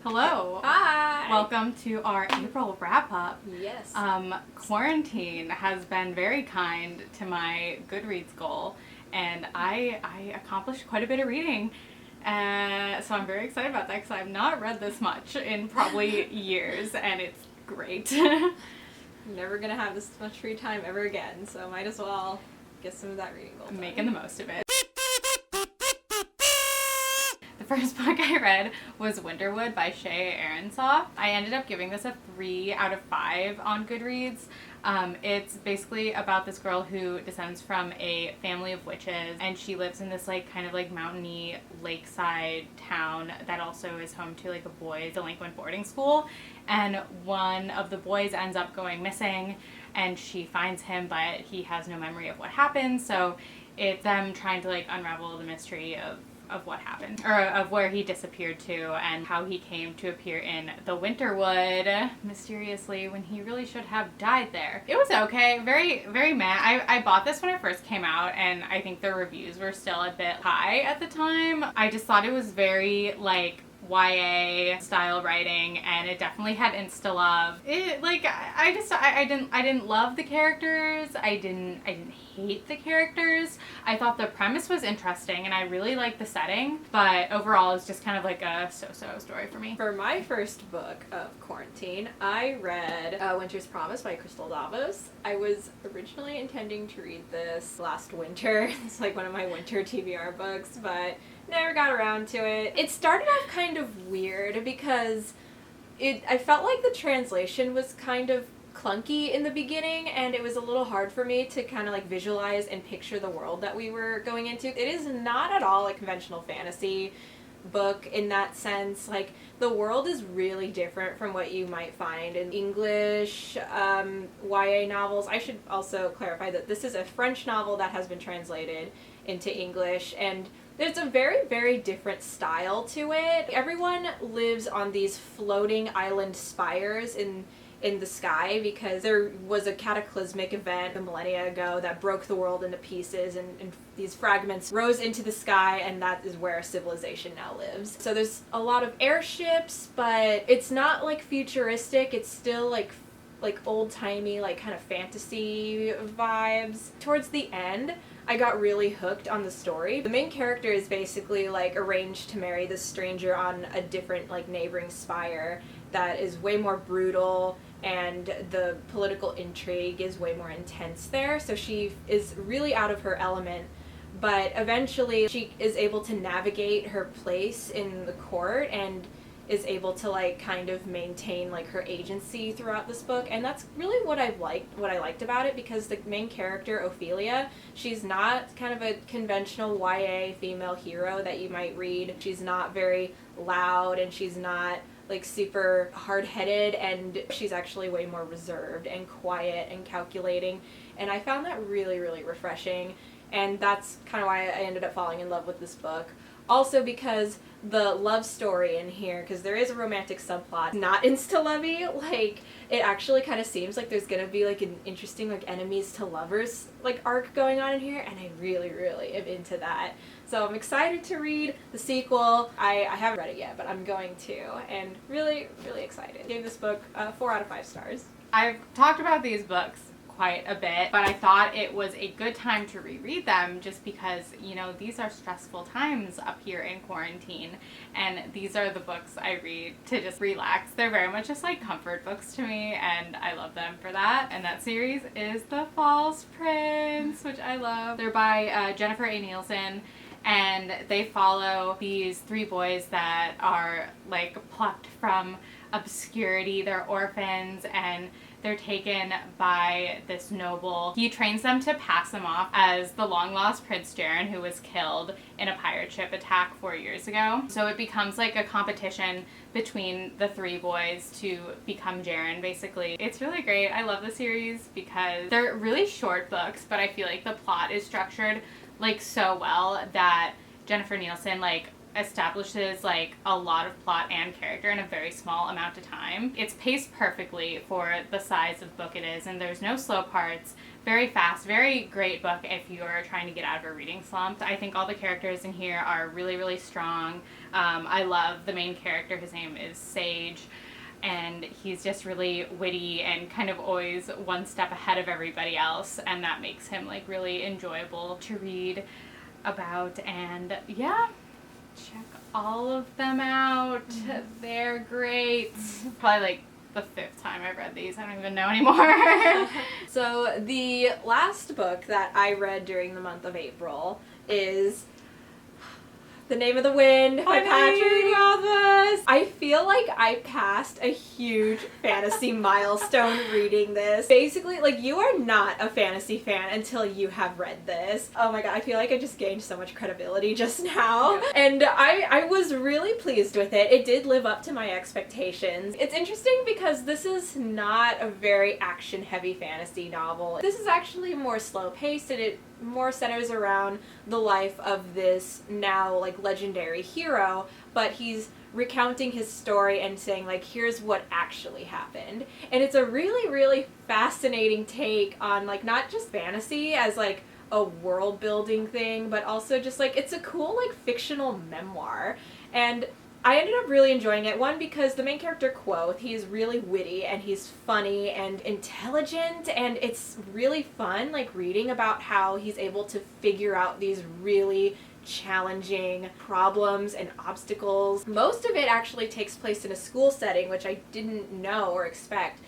Hello. Hi. Welcome to our April wrap-up. Yes. Quarantine has been very kind to my Goodreads goal, and I accomplished quite a bit of reading. So I'm very excited about that because I've not read this much in probably years, and it's great. Never gonna have this much free time ever again, so might as well get some of that reading goal done. Making the most of it. The first book I read was Winterwood by Shay Aronsoft. I ended up giving this a 3 out of 5 on Goodreads. It's basically about this girl who descends from a family of witches, and she lives in this kind of mountainy lakeside town that also is home to a boys' delinquent boarding school. And one of the boys ends up going missing, and she finds him, but he has no memory of what happened. So it's them trying to unravel the mystery of what happened, or of where he disappeared to, and how he came to appear in the Winterwood mysteriously when he really should have died there. It was okay, very, very meh. I bought this when it first came out, and I think the reviews were still a bit high at the time. I just thought it was very YA style writing, and it definitely had insta love. I didn't love the characters. I didn't hate the characters. I thought the premise was interesting, and I really liked the setting, but overall it's just kind of a so-so story for me. For my first book of quarantine, I read Winter's Promise by Crystal Davos. I was originally intending to read this last winter. It's one of my winter TBR books, but never got around to it. It started off kind of weird because I felt like the translation was kind of clunky in the beginning, and it was a little hard for me to kind of visualize and picture the world that we were going into. It is not at all a conventional fantasy book in that sense. The world is really different from what you might find in English YA novels. I should also clarify that this is a French novel that has been translated into English, and there's a very, very different style to it. Everyone lives on these floating island spires in the sky because there was a cataclysmic event a millennia ago that broke the world into pieces, and these fragments rose into the sky, and that is where civilization now lives. So there's a lot of airships, but it's not futuristic. It's still old-timey, kind of fantasy vibes. Towards the end, I got really hooked on the story. The main character is basically arranged to marry this stranger on a different neighboring spire that is way more brutal, and the political intrigue is way more intense there. So she is really out of her element, but eventually she is able to navigate her place in the court and is able to kind of maintain her agency throughout this book. And that's really what I liked about it, because the main character, Ophelia, she's not kind of a conventional YA female hero that you might read. She's not very loud, and she's not super hard-headed, and she's actually way more reserved and quiet and calculating, and I found that really, really refreshing, and that's kind of why I ended up falling in love with this book. Also because the love story in here, because there is a romantic subplot, not insta-lovey, it actually kind of seems like there's gonna be an interesting enemies to lovers arc going on in here, and I really, really am into that. So I'm excited to read the sequel. I haven't read it yet, but I'm going to, and really, really excited. Gave this book 4 out of 5 stars. I've talked about these books quite a bit, but I thought it was a good time to reread them just because, these are stressful times up here in quarantine, and these are the books I read to just relax. They're very much just comfort books to me, and I love them for that. And that series is The False Prince, which I love. They're by Jennifer A. Nielsen, and they follow these 3 boys that are plucked from obscurity. They're orphans, and they're taken by this noble. He trains them to pass him off as the long-lost Prince Jaren, who was killed in a pirate ship attack 4 years ago. So it becomes a competition between the 3 boys to become Jaren, basically. It's really great. I love the series because they're really short books, but I feel the plot is structured so well that Jennifer Nielsen establishes like a lot of plot and character in a very small amount of time. It's paced perfectly for the size of book it is, and there's no slow parts. Very fast, very great book if you're trying to get out of a reading slump. I think all the characters in here are really, really strong. I love the main character. His name is Sage, and he's just really witty and kind of always one step ahead of everybody else, and that makes him like really enjoyable to read about. And yeah, check all of them out. They're great. Probably like the 5th time I've read these. I don't even know anymore. So the last book that I read during the month of April is The Name of the Wind by Patrick Rothfuss. I feel like I passed a huge fantasy milestone reading this. Basically, like, you are not a fantasy fan until you have read this. Oh my god, I feel like I just gained so much credibility just now. Yeah. And I was really pleased with it. It did live up to my expectations. It's interesting because this is not a very action-heavy fantasy novel. This is actually more slow-paced, and it more centers around the life of this now like legendary hero, but he's recounting his story and saying like, here's what actually happened. And it's a really, really fascinating take on like not just fantasy as like a world building thing, but also just like it's a cool like fictional memoir. And I ended up really enjoying it. One, because the main character, Quoth, he's really witty and he's funny and intelligent, and it's really fun, like, reading about how he's able to figure out these really challenging problems and obstacles. Most of it actually takes place in a school setting, which I didn't know or expect.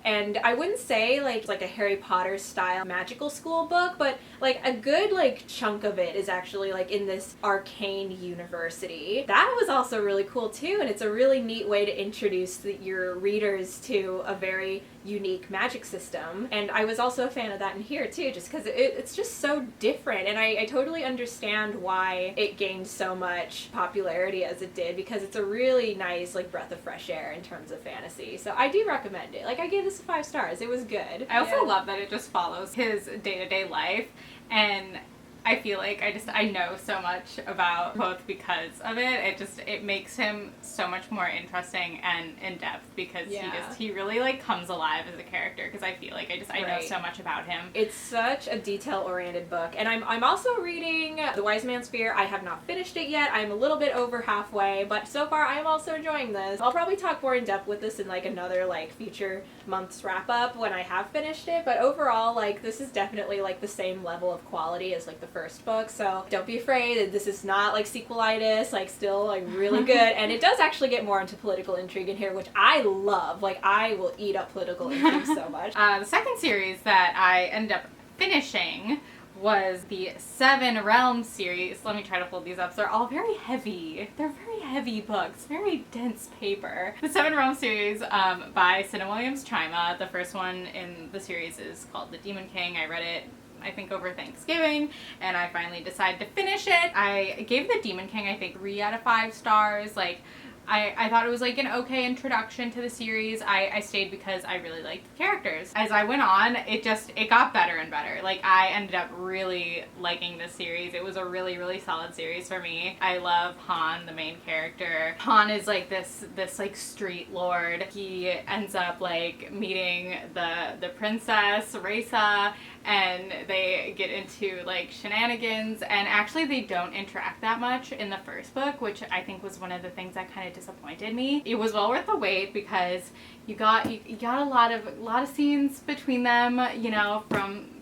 And I wouldn't say like a Harry Potter style magical school book, but like a good like chunk of it is actually like in this arcane university. That was also really cool too, and it's a really neat way to introduce your readers to a very unique magic system. And I was also a fan of that in here too, just because it's just so different, and I totally understand why it gained so much popularity as it did, because it's a really nice like breath of fresh air in terms of fantasy. So I do recommend it. Like, I gave this 5 stars. It was good. I also love that it just follows his day-to-day life, and I feel like I know so much about both because of it. It makes him so much more interesting and in depth, because he really like comes alive as a character, because I feel like I know so much about him. It's such a detail-oriented book. And I'm also reading The Wise Man's Fear. I have not finished it yet. I'm a little bit over halfway, but so far I am also enjoying this. I'll probably talk more in depth with this in like another like future month's wrap up when I have finished it, but overall like this is definitely like the same level of quality as like the first book, so don't be afraid that this is not like sequelitis, like still like really good. And it does actually get more into political intrigue in here, which I love. Like, I will eat up political intrigue so much. The second series that I ended up finishing was the 7 Realms series. Let me try to hold these up. So they're all very heavy. They're very heavy books, very dense paper. The 7 Realms series by Cinna Williams Chima. The first one in the series is called The Demon King. I read it, I think, over Thanksgiving, and I finally decided to finish it. I gave The Demon King, I think, 3 out of 5 stars. Like, I thought it was like an okay introduction to the series. I stayed because I really liked the characters. As I went on, it got better and better. Like, I ended up really liking this series. It was a really, really solid series for me. I love Han, the main character. Han is like this like street lord. He ends up like meeting the princess, Raisa, and they get into like shenanigans, and actually they don't interact that much in the first book, which I think was one of the things that kind of disappointed me. It was well worth the wait, because you got a lot of scenes between them, you know,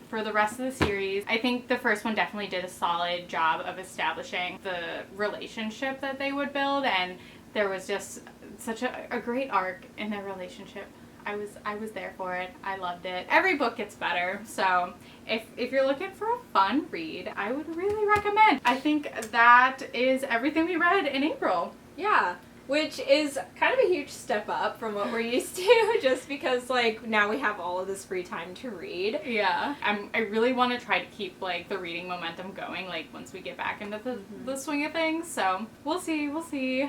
for the rest of the series. I think the first one definitely did a solid job of establishing the relationship that they would build, and there was just such a great arc in their relationship. I was there for it. I loved it. Every book gets better, so if you're looking for a fun read, I would really recommend. I think that is everything we read in April. Yeah, which is kind of a huge step up from what we're used to, just because like now we have all of this free time to read. Yeah, I really want to try to keep like the reading momentum going, like once we get back into the swing of things. So we'll see.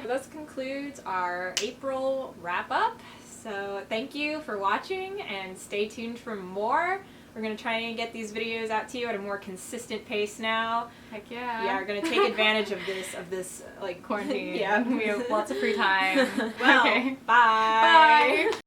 This concludes our April wrap up. So thank you for watching, and stay tuned for more. We're going to try and get these videos out to you at a more consistent pace now. Heck yeah. Yeah, we're going to take advantage of this like Quarantine. Yeah. We have lots of free time. Well, Okay. bye. Bye.